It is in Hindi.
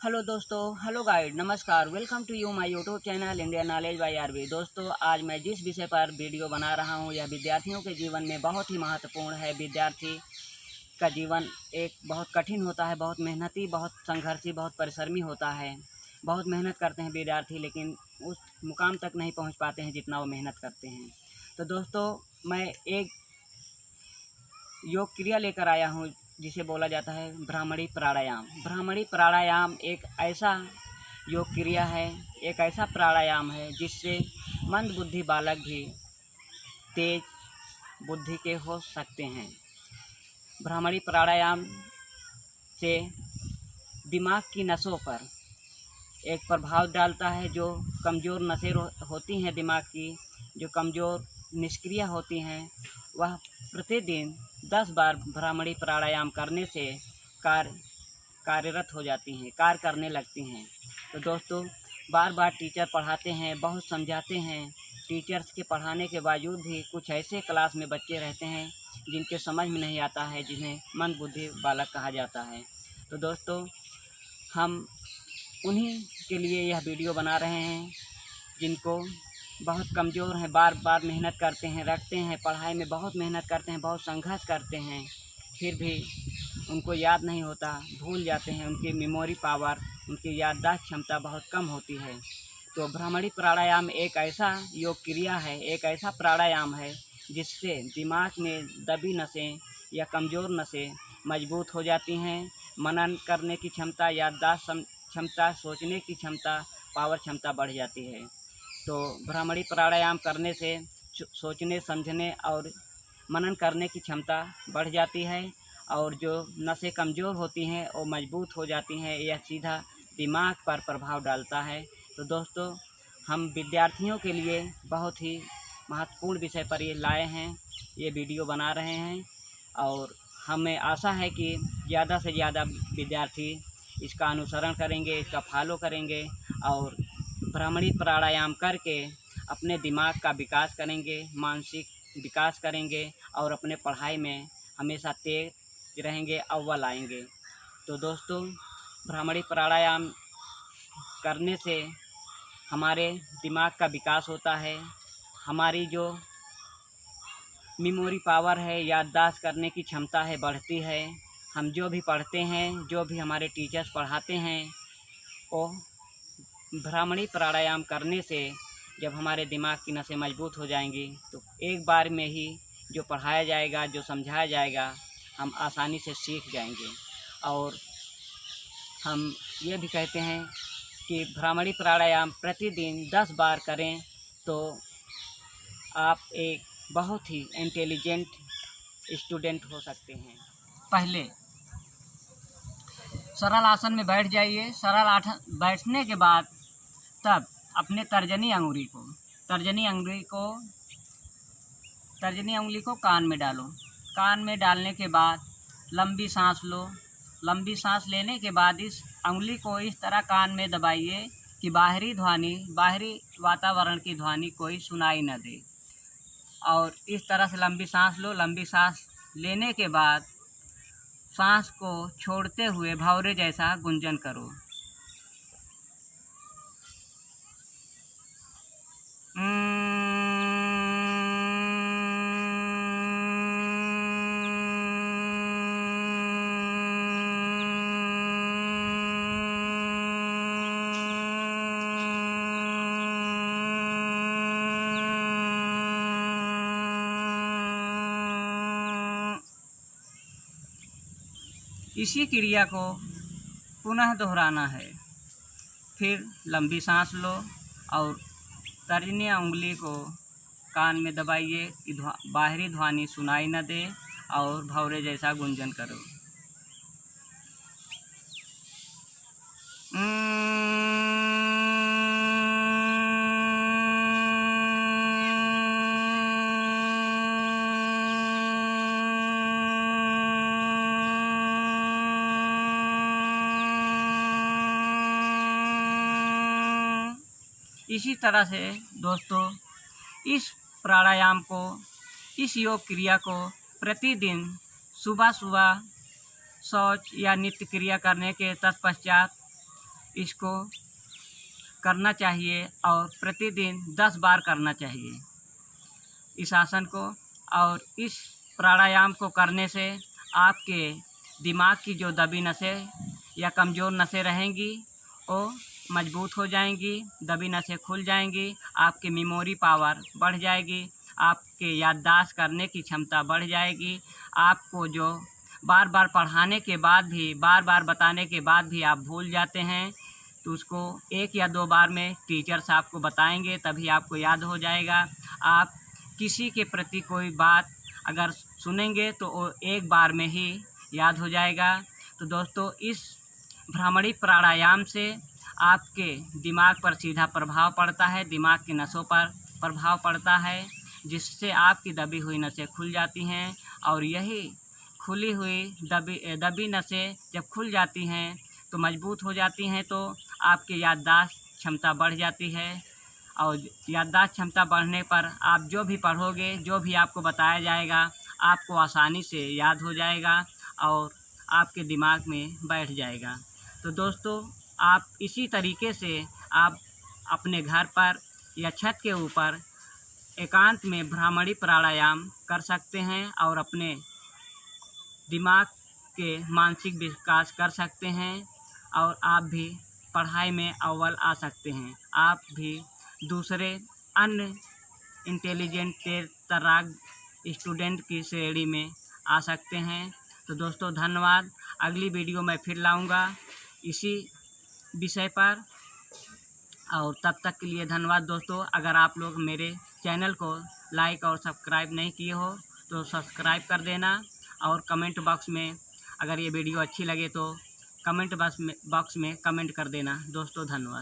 हेलो दोस्तों, हेलो गाइड, नमस्कार। Welcome to you my YouTube channel India knowledge by RV. दोस्तों, आज मैं जिस विषय पर वीडियो बना रहा हूं यह विद्यार्थियों के जीवन में बहुत ही महत्वपूर्ण है। विद्यार्थी का जीवन एक बहुत कठिन होता है, बहुत मेहनती, बहुत संघर्षी, बहुत परिश्रमी होता है। बहुत मेहनत करते हैं विद्यार्थी, लेकिन उस मुकाम तक नहीं पहुँच पाते हैं जितना वो मेहनत करते हैं। तो दोस्तों, मैं एक योग क्रिया लेकर आया हूँ जिसे बोला जाता है ब्राह्मणी प्राणायाम। ब्राह्मणी प्राणायाम एक ऐसा योग क्रिया है, एक ऐसा प्राणायाम है जिससे मंद बुद्धि बालक भी तेज बुद्धि के हो सकते हैं। ब्राह्मणी प्राणायाम से दिमाग की नसों पर एक प्रभाव डालता है। जो कमज़ोर नसें होती हैं दिमाग की, जो कमज़ोर निष्क्रिय होती हैं, वह प्रतिदिन 10 बार ब्राह्मणी प्राणायाम करने से कार्यरत हो जाती हैं, कार्य करने लगती हैं। तो दोस्तों, बार बार टीचर पढ़ाते हैं, बहुत समझाते हैं। टीचर्स के पढ़ाने के बावजूद भी कुछ ऐसे क्लास में बच्चे रहते हैं जिनके समझ में नहीं आता है, जिन्हें मंद बुद्धि बालक कहा जाता है। तो दोस्तों, हम उन्हीं के लिए यह वीडियो बना रहे हैं जिनको बहुत कमज़ोर हैं, बार बार मेहनत करते हैं, रखते हैं, पढ़ाई में बहुत मेहनत करते हैं, बहुत संघर्ष करते हैं, फिर भी उनको याद नहीं होता, भूल जाते हैं। उनकी मेमोरी पावर, उनकी याददाश्त क्षमता बहुत कम होती है। तो ब्राह्मणी प्राणायाम एक ऐसा योग क्रिया है, एक ऐसा प्राणायाम है जिससे दिमाग में दबी नसें या कमज़ोर नसें मजबूत हो जाती हैं। मनन करने की क्षमता, याददाश्त क्षमता, सोचने की क्षमता, पावर क्षमता बढ़ जाती है। तो ब्राह्मणी प्राणायाम करने से सोचने, समझने और मनन करने की क्षमता बढ़ जाती है, और जो नसें कमज़ोर होती हैं वो मजबूत हो जाती हैं। यह सीधा दिमाग पर प्रभाव डालता है। तो दोस्तों, हम विद्यार्थियों के लिए बहुत ही महत्वपूर्ण विषय पर ये लाए हैं, ये वीडियो बना रहे हैं, और हमें आशा है कि ज़्यादा से ज़्यादा विद्यार्थी इसका अनुसरण करेंगे, इसका फॉलो करेंगे और ब्राह्मणी प्राणायाम करके अपने दिमाग का विकास करेंगे, मानसिक विकास करेंगे और अपने पढ़ाई में हमेशा तेज रहेंगे, अव्वल आएंगे। तो दोस्तों, ब्राह्मणी प्राणायाम करने से हमारे दिमाग का विकास होता है, हमारी जो मेमोरी पावर है, याददाश्त करने की क्षमता है, बढ़ती है। हम जो भी पढ़ते हैं, जो भी हमारे टीचर्स पढ़ाते हैं, वो ब्राह्मणी प्राणायाम करने से जब हमारे दिमाग की नसें मजबूत हो जाएंगी तो एक बार में ही जो पढ़ाया जाएगा, जो समझाया जाएगा, हम आसानी से सीख जाएंगे। और हम ये भी कहते हैं कि ब्राह्मणी प्राणायाम प्रतिदिन 10 बार करें तो आप एक बहुत ही इंटेलिजेंट स्टूडेंट हो सकते हैं। पहले सरल आसन में बैठ जाइए। सरल आसन बैठने के बाद तब अपने तर्जनी अंगुली को कान में डालो। कान में डालने के बाद लंबी सांस लो। लंबी सांस लेने के बाद इस अंगुली को इस तरह कान में दबाइए कि बाहरी वातावरण की ध्वनि कोई सुनाई न दे। और इस तरह से लंबी सांस लो। लंबी सांस लेने के बाद सांस को छोड़ते हुए भंवरे जैसा गुंजन करो। इसी क्रिया को पुनः दोहराना है। फिर लंबी सांस लो और तर्जनी उंगली को कान में दबाइए कि बाहरी ध्वनि सुनाई न दे और भंवरे जैसा गुंजन करो। इसी तरह से दोस्तों, इस प्राणायाम को, इस योग क्रिया को प्रतिदिन सुबह सुबह शौच या नित्य क्रिया करने के तत्पश्चात इसको करना चाहिए और प्रतिदिन 10 बार करना चाहिए इस आसन को। और इस प्राणायाम को करने से आपके दिमाग की जो दबी नसें या कमज़ोर नसें रहेंगी वो मजबूत हो जाएंगी, दबी नसें खुल जाएंगी, आपकी मेमोरी पावर बढ़ जाएगी, आपके याददाश्त करने की क्षमता बढ़ जाएगी। आपको जो बार बार पढ़ाने के बाद भी, बार बार बताने के बाद भी आप भूल जाते हैं, तो उसको 1 या 2 बार में टीचर्स आपको बताएंगे, तभी आपको याद हो जाएगा। आप किसी के प्रति कोई बात अगर सुनेंगे तो वो 1 बार में ही याद हो जाएगा। तो दोस्तों, इस भ्रामरी प्राणायाम से आपके दिमाग पर सीधा प्रभाव पड़ता है, दिमाग की नसों पर प्रभाव पड़ता है, जिससे आपकी दबी हुई नसें खुल जाती हैं। और यही खुली हुई दबी नसें जब खुल जाती हैं तो मजबूत हो जाती हैं, तो आपकी याददाश्त क्षमता बढ़ जाती है। और याददाश्त क्षमता बढ़ने पर आप जो भी पढ़ोगे, जो भी आपको बताया जाएगा, आपको आसानी से याद हो जाएगा और आपके दिमाग में बैठ जाएगा। तो दोस्तों, आप इसी तरीके से आप अपने घर पर या छत के ऊपर एकांत में भ्रामरी प्राणायाम कर सकते हैं और अपने दिमाग के मानसिक विकास कर सकते हैं और आप भी पढ़ाई में अव्वल आ सकते हैं। आप भी दूसरे अन्य इंटेलिजेंट तर्राक स्टूडेंट की श्रेणी में आ सकते हैं। तो दोस्तों, धन्यवाद। अगली वीडियो में फिर लाऊंगा इसी विषय पर, और तब तक के लिए धन्यवाद दोस्तों। अगर आप लोग मेरे चैनल को लाइक और सब्सक्राइब नहीं किए हो तो सब्सक्राइब कर देना, और कमेंट बॉक्स में अगर ये वीडियो अच्छी लगे तो कमेंट बॉक्स में कमेंट कर देना दोस्तों। धन्यवाद।